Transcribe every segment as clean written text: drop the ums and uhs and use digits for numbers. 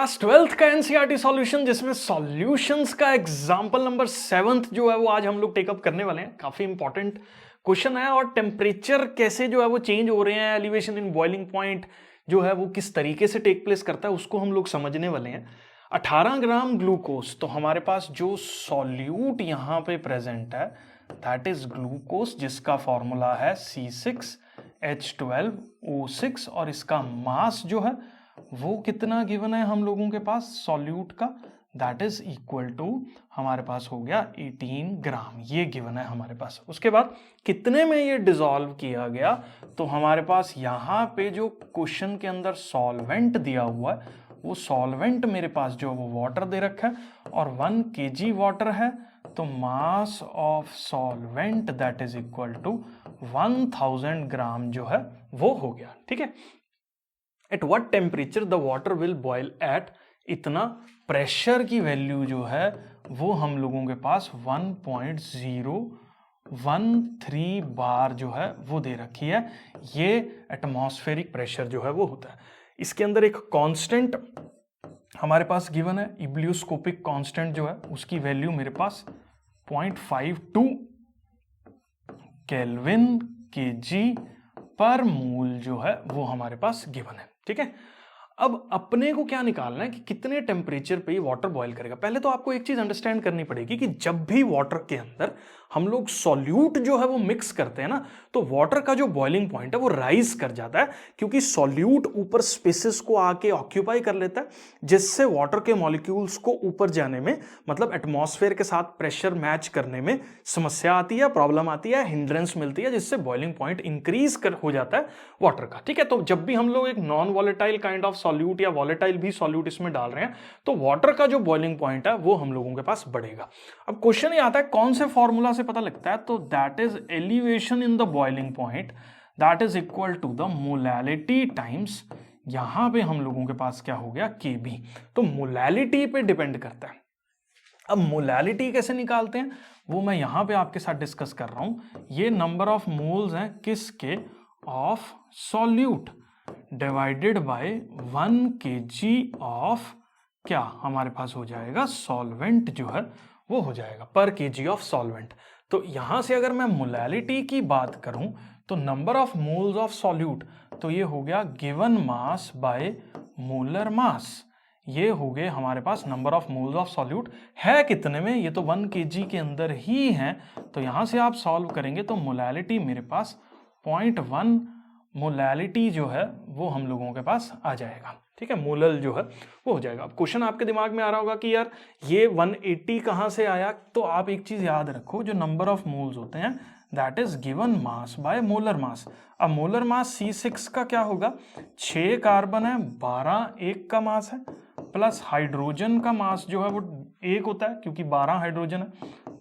Class 12th का NCERT solution जिसमें solutions का एग्जांपल नंबर 7th जो है वो आज हम लोग टेकअप करने वाले हैं। काफी इंपॉर्टेंट क्वेश्चन है और टेम्परेचर कैसे जो है वो चेंज हो रहे हैं, एलिवेशन इन बॉइलिंग पॉइंट जो है वो किस तरीके से टेक प्लेस करता है उसको हम लोग समझने वाले हैं। 18 ग्राम ग्लूकोज, तो हमारे पास जो सॉल्यूट यहाँ पे प्रेजेंट है दैट इज ग्लूकोज जिसका फॉर्मूला है C6H12O6 और इसका मास जो है वो कितना गिवन है हम लोगों के पास सॉल्यूट का, दैट इज इक्वल टू हमारे पास हो गया 18 ग्राम, ये गिवन है हमारे पास। उसके बाद कितने में ये डिसॉल्व किया गया, तो हमारे पास यहाँ पे जो क्वेश्चन के अंदर सॉल्वेंट दिया हुआ है वो सॉल्वेंट मेरे पास जो वो वाटर दे रखा है और 1 kg वाटर है, तो mass of solvent that is equal to 1000 gram जो है वो हो गया। ठीक है, at what temperature the water will boil at, इतना प्रेशर की वैल्यू जो है वो हम लोगों के पास 1.013 बार जो है वो दे रखी है। ये एटमॉस्फेरिक प्रेशर जो है वो होता है। इसके अंदर एक कांस्टेंट हमारे पास गिवन है, इब्लियोस्कोपिक कांस्टेंट जो है उसकी वैल्यू मेरे पास 0.52 केल्विन केजी पर मोल जो है वो हमारे पास गिवन है। ठीक है, अब अपने को क्या निकालना है कि कितने टेम्परेचर पे ये वाटर बॉयल करेगा। पहले तो आपको एक चीज अंडरस्टैंड करनी पड़ेगी कि जब भी वाटर के अंदर हम लोग सॉल्यूट जो है वो मिक्स करते हैं ना, तो वाटर का जो बॉइलिंग पॉइंट है वो राइज कर जाता है, क्योंकि सॉल्यूट ऊपर स्पेसेस को आके ऑक्यूपाई कर लेता है, जिससे वाटर के मॉलिक्यूल्स को ऊपर जाने में, मतलब एटमॉस्फेयर के साथ प्रेशर मैच करने में समस्या आती है, प्रॉब्लम आती है, हिंड्रेंस मिलती है, जिससे बॉइलिंग पॉइंट इंक्रीज हो जाता है वाटर का। ठीक है, तो जब भी हम लोग एक non volatile kind of solute या वॉलेटाइल भी सॉल्यूट इसमें डाल रहे हैं, तो वाटर का जो बॉइलिंग पॉइंट है वो हम लोगों के पास बढ़ेगा। अब क्वेश्चन ये आता है कौन से फॉर्मूला से पता लगता है, तो that is elevation in the boiling point that is equal to the molality times, यहां पे हम लोगों के पास क्या हो गया Kb, तो मोलैलिटी पे डिपेंड करता है। अब मोलैलिटी कैसे निकालते हैं वो मैं यहां पे आपके साथ डिस्कस कर रहा हूं। ये नंबर ऑफ मोल्स हैं किसके, of solute divided by 1 kg of क्या हमारे पास हो जाएगा सॉल्वेंट जो है वो हो जाएगा पर kg ऑफ सॉल्वेंट। तो यहां से अगर मैं मोलैलिटी की बात करूं तो number of moles of solute, तो ये हो गया given mass by molar mass, ये हो गए हमारे पास number of moles of solute. है कितने में, ये तो 1 kg के अंदर ही है, तो यहां से आप सॉल्व करेंगे तो मोलैलिटी मेरे पास 0.1 मोलैलिटी जो है वो हम लोगों के पास आ जाएगा। ठीक है, मोलल जो है वो हो जाएगा। अब क्वेश्चन आपके दिमाग में आ रहा होगा कि यार ये 180 कहां से आया, तो आप एक चीज याद रखो, जो नंबर ऑफ मोल्स होते हैं that is given mass by molar मास। अब मोलर मास C6 का क्या होगा, 6 कार्बन है, 12 एक का मास है, प्लस हाइड्रोजन का मास जो है वो 1 होता है क्योंकि 12 हाइड्रोजन है,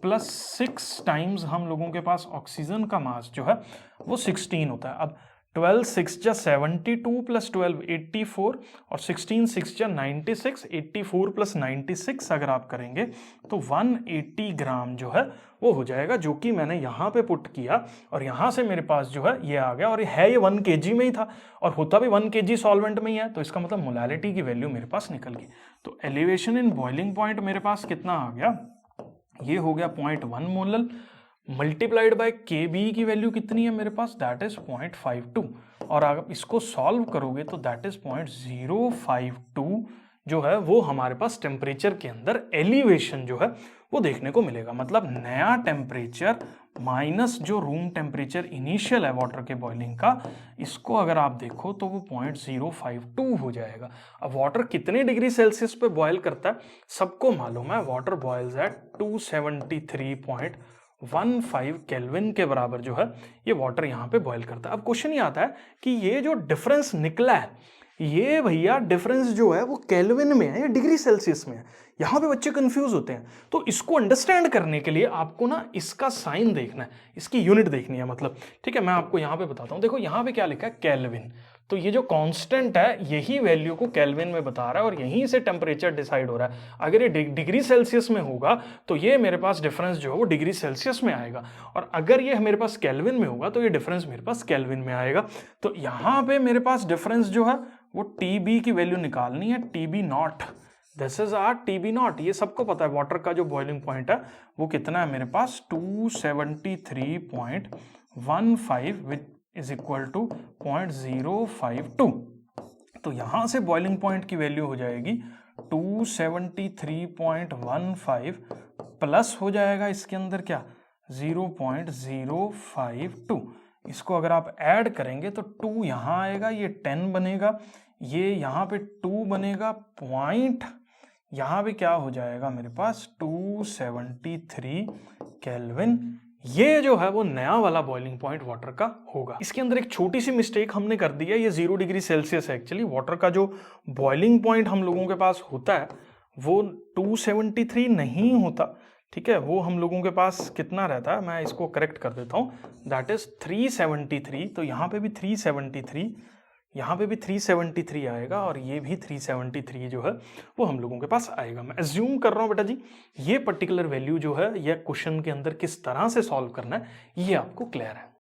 प्लस 6 टाइम्स हम लोगों के पास ऑक्सीजन का मास जो है वो 16 होता है। अब 12 6 जा 72 प्लस 12 84 और 16 6 जा 96, 84 प्लस 96 अगर आप करेंगे तो 180 ग्राम जो है वो हो जाएगा, जो कि मैंने यहाँ पे पुट किया और यहाँ से मेरे पास जो है ये आ गया, और ये 1 kg में ही था और होता भी 1 kg सॉल्वेंट में ही है, तो इसका मतलब मोलैलिटी की वैल्यू मेरे पास निकल गई। तो एलिवेशन इन बॉइलिंग पॉइंट मेरे पास कितना आ गया, ये हो गया 0.1 मोलल मल्टीप्लाइड बाय Kb की वैल्यू कितनी है मेरे पास, दैट इज 0.52, और अगर इसको सॉल्व करोगे तो दैट इज 0.052 जो है वो हमारे पास टेम्परेचर के अंदर एलिवेशन जो है वो देखने को मिलेगा। मतलब नया टेम्परेचर माइनस जो रूम टेम्परेचर इनिशियल है वाटर के बॉइलिंग का, इसको अगर आप देखो तो वो 0.052 हो जाएगा। अब वाटर कितने डिग्री सेल्सियस पे बॉयल करता है सबको मालूम है, वाटर बॉयल्स एट 273.15 केल्विन के बराबर जो है ये वाटर यहाँ पे बॉयल करता है। अब क्वेश्चन ये आता है कि ये जो डिफरेंस निकला है, ये भैया डिफरेंस जो है वो केल्विन में है या डिग्री सेल्सियस में है, यहाँ पे बच्चे कंफ्यूज होते हैं। तो इसको अंडरस्टैंड करने के लिए आपको ना इसका साइन देखना है, इसकी यूनिट देखनी है मतलब। ठीक है, मैं आपको यहाँ पे बताता हूँ, देखो यहाँ पे क्या लिखा है केल्विन, तो ये जो कांस्टेंट है यही वैल्यू को केल्विन में बता रहा है और यहीं से टेम्परेचर डिसाइड हो रहा है। अगर ये डिग्री सेल्सियस में होगा तो ये मेरे पास डिफरेंस जो है वो डिग्री सेल्सियस में आएगा, और अगर ये मेरे पास केल्विन में होगा तो ये डिफरेंस मेरे पास केल्विन में आएगा। तो यहाँ पे मेरे पास डिफरेंस जो है वो TB की वैल्यू निकालनी है, TB naught. This is our TB naught. ये सबको पता है वाटर का जो बॉइलिंग पॉइंट है वो कितना है मेरे पास, 273.15 विच इज इक्वल टू 0.052। तो यहां से बॉइलिंग पॉइंट की वैल्यू हो जाएगी 273.15 प्लस हो जाएगा इसके अंदर क्या, 0.052। इसको अगर आप ऐड करेंगे तो 2 यहाँ आएगा, ये 10 बनेगा, ये यहाँ पे 2 बनेगा, पॉइंट यहाँ पे क्या हो जाएगा मेरे पास 273 केल्विन। ये जो है वो नया वाला बॉइलिंग पॉइंट वाटर का होगा। इसके अंदर एक छोटी सी मिस्टेक हमने कर दी है, ये 0 डिग्री सेल्सियस है। एक्चुअली वाटर का जो बॉइलिंग पॉइंट हम लोगों के पास होता है वो 273 नहीं होता, ठीक है। वो हम लोगों के पास कितना रहता है, मैं इसको करेक्ट कर देता हूँ, दैट इज 373। तो यहाँ पे भी 373, यहाँ पे भी 373 आएगा और ये भी 373 जो है वो हम लोगों के पास आएगा। मैं एज्यूम कर रहा हूँ बेटा जी ये पर्टिकुलर वैल्यू जो है ये क्वेश्चन के अंदर किस तरह से सॉल्व करना है ये आपको क्लियर है।